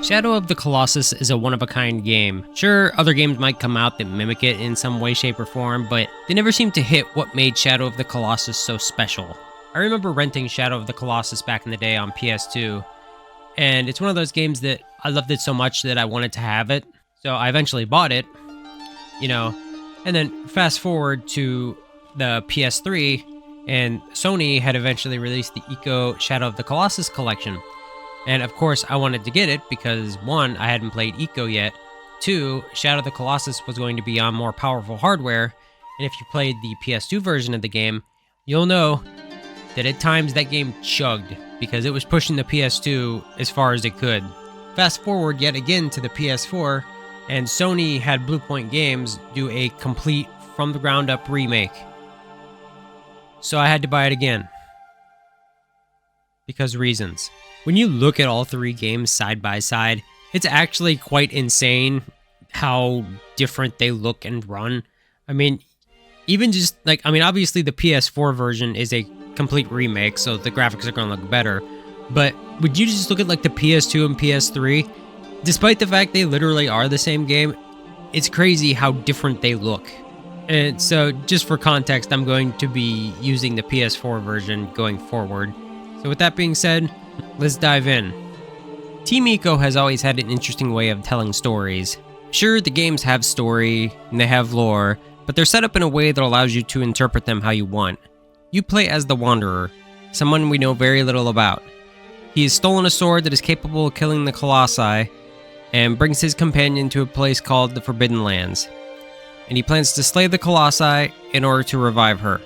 Shadow of the Colossus is a one-of-a-kind game. Sure, other games might come out that mimic it in some way, shape, or form, but they never seem to hit what made Shadow of the Colossus so special. I remember renting Shadow of the Colossus back in the day on PS2, and it's one of those games that I loved it so much that I wanted to have it, so I eventually bought it, and then fast forward to the PS3, and Sony had eventually released the Ico Shadow of the Colossus collection. And of course, I wanted to get it because 1, I hadn't played Ico yet, 2, Shadow of the Colossus was going to be on more powerful hardware, and if you played the PS2 version of the game, you'll know that at times that game chugged because it was pushing the PS2 as far as it could. Fast forward yet again to the PS4, and Sony had Bluepoint Games do a complete from the ground up remake. So I had to buy it again. Because reasons. When you look at all 3 games side by side, it's actually quite insane how different they look and run. I mean, even just obviously the PS4 version is a complete remake, so the graphics are going to look better. But would you just look at the PS2 and PS3? Despite the fact they literally are the same game, it's crazy how different they look. And so just for context, I'm going to be using the PS4 version going forward. So with that being said, let's dive in. Team Ico has always had an interesting way of telling stories. Sure, the games have story, and they have lore, but they're set up in a way that allows you to interpret them how you want. You play as the Wanderer, someone we know very little about. He has stolen a sword that is capable of killing the Colossi, and brings his companion to a place called the Forbidden Lands. And he plans to slay the Colossi in order to revive her.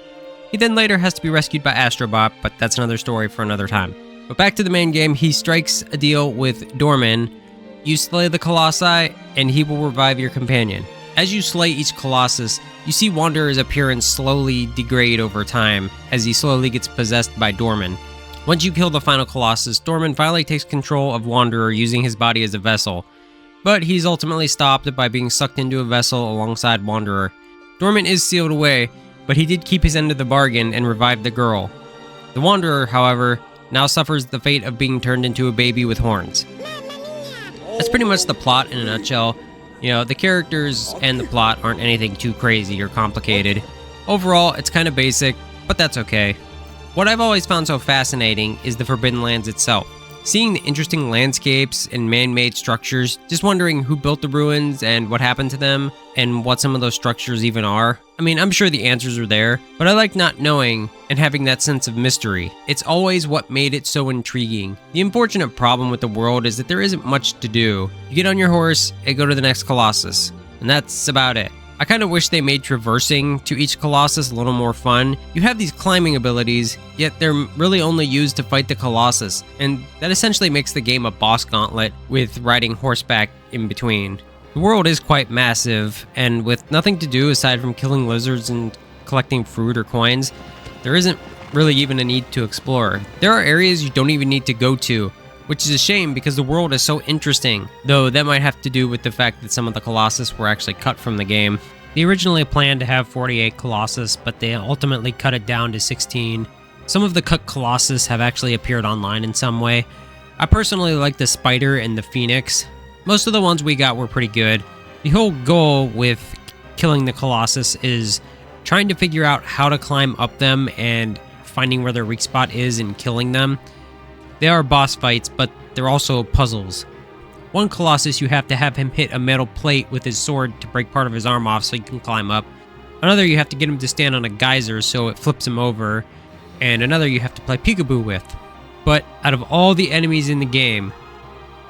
He then later has to be rescued by Astrobot, but that's another story for another time. But back to the main game, he strikes a deal with Dorman. You slay the Colossi, and he will revive your companion. As you slay each Colossus, you see Wanderer's appearance slowly degrade over time, as he slowly gets possessed by Dorman. Once you kill the final Colossus, Dorman finally takes control of Wanderer using his body as a vessel. But he's ultimately stopped by being sucked into a vessel alongside Wanderer. Dorman is sealed away, but he did keep his end of the bargain and revived the girl. The Wanderer, however, now suffers the fate of being turned into a baby with horns. That's pretty much the plot in a nutshell. The characters and the plot aren't anything too crazy or complicated. Overall, it's kind of basic, but that's okay. What I've always found so fascinating is the Forbidden Lands itself. Seeing the interesting landscapes and man-made structures, just wondering who built the ruins and what happened to them, and what some of those structures even are. I mean, I'm sure the answers are there, but I like not knowing and having that sense of mystery. It's always what made it so intriguing. The unfortunate problem with the world is that there isn't much to do. You get on your horse and go to the next Colossus, and that's about it. I kind of wish they made traversing to each Colossus a little more fun. You have these climbing abilities, yet they're really only used to fight the Colossus, and that essentially makes the game a boss gauntlet with riding horseback in between. The world is quite massive, and with nothing to do aside from killing lizards and collecting fruit or coins, there isn't really even a need to explore. There are areas you don't even need to go to, which is a shame because the world is so interesting, though that might have to do with the fact that some of the Colossus were actually cut from the game. They originally planned to have 48 Colossus, but they ultimately cut it down to 16. Some of the cut Colossus have actually appeared online in some way. I personally like the Spider and the Phoenix. Most of the ones we got were pretty good. The whole goal with killing the Colossus is trying to figure out how to climb up them and finding where their weak spot is and killing them. They are boss fights, but they're also puzzles. One Colossus, you have to have him hit a metal plate with his sword to break part of his arm off so he can climb up. Another, you have to get him to stand on a geyser so it flips him over. And another, you have to play peekaboo with. But out of all the enemies in the game,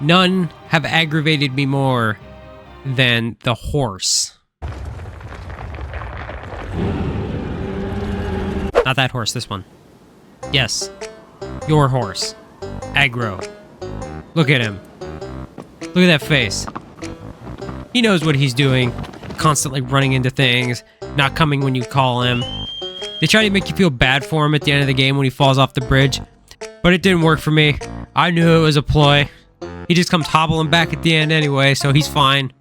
none have aggravated me more than the horse. Not that horse, this one. Yes, your horse. Aggro. Look at him. Look at that face. He knows what he's doing. Constantly running into things. Not coming when you call him. They try to make you feel bad for him at the end of the game when he falls off the bridge. But it didn't work for me. I knew it was a ploy. He just comes hobbling back at the end anyway, so he's fine.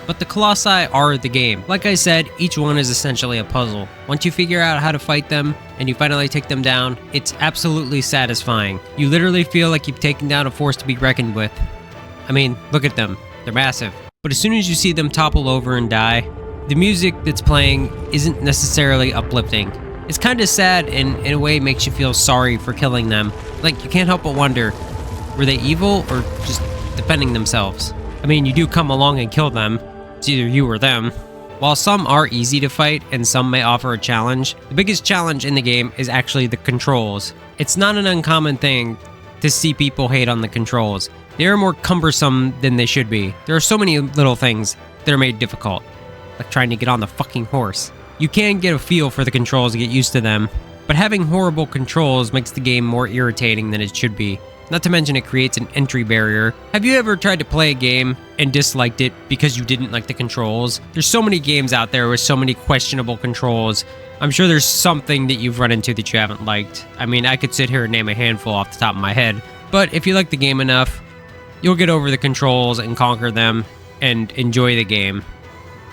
But the Colossi are the game. Like I said, each one is essentially a puzzle. Once you figure out how to fight them, and you finally take them down, it's absolutely satisfying. You literally feel like you've taken down a force to be reckoned with. I mean, look at them. They're massive. But as soon as you see them topple over and die, the music that's playing isn't necessarily uplifting. It's kind of sad and in a way makes you feel sorry for killing them. Like, you can't help but wonder, were they evil or just defending themselves? I mean, you do come along and kill them. It's either you or them. While some are easy to fight and some may offer a challenge, the biggest challenge in the game is actually the controls. It's not an uncommon thing to see people hate on the controls. They are more cumbersome than they should be. There are so many little things that are made difficult, like trying to get on the fucking horse. You can get a feel for the controls to get used to them, but having horrible controls makes the game more irritating than it should be. Not to mention it creates an entry barrier. Have you ever tried to play a game and disliked it because you didn't like the controls? There's so many games out there with so many questionable controls. I'm sure there's something that you've run into that you haven't liked. I mean, I could sit here and name a handful off the top of my head, but if you like the game enough, you'll get over the controls and conquer them and enjoy the game.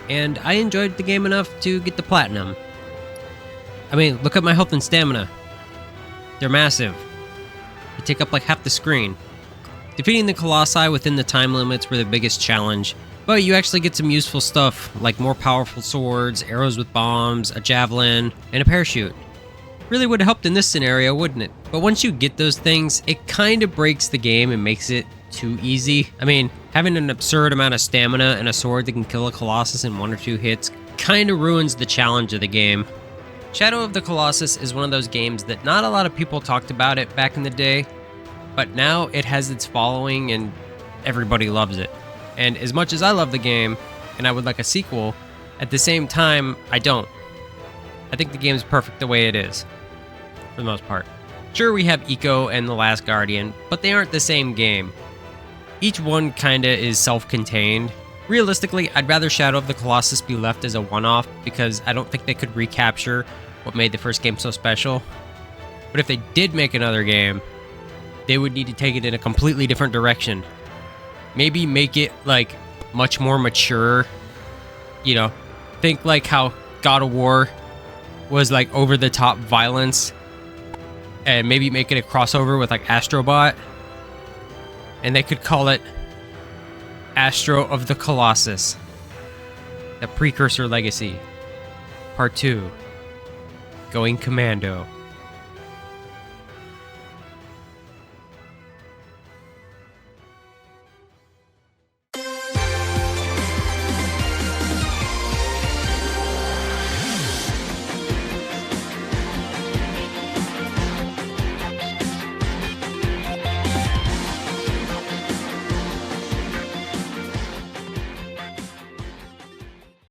And I enjoyed the game enough to get the platinum. I mean, look at my health and stamina. They're massive. They take up like half the screen. Defeating the Colossi within the time limits were the biggest challenge, but you actually get some useful stuff like more powerful swords, arrows with bombs, a javelin, and a parachute. Really would have helped in this scenario, wouldn't it? But once you get those things, it kind of breaks the game and makes it too easy. I mean, having an absurd amount of stamina and a sword that can kill a Colossus in 1 or 2 hits kind of ruins the challenge of the game. Shadow of the Colossus is one of those games that not a lot of people talked about it back in the day, but now it has its following and everybody loves it. And as much as I love the game, and I would like a sequel, at the same time, I don't. I think the game's perfect the way it is, for the most part. Sure, we have Eco and The Last Guardian, but they aren't the same game. Each one kinda is self-contained. Realistically, I'd rather Shadow of the Colossus be left as a one-off because I don't think they could recapture what made the first game so special. But if they did make another game, they would need to take it in a completely different direction. Maybe make it, like, much more mature. You know, think like how God of War was, like, over-the-top violence. And maybe make it a crossover with, like, Astrobot. And they could call it Astro of the Colossus. The Precursor Legacy. Part 2. Going Commando.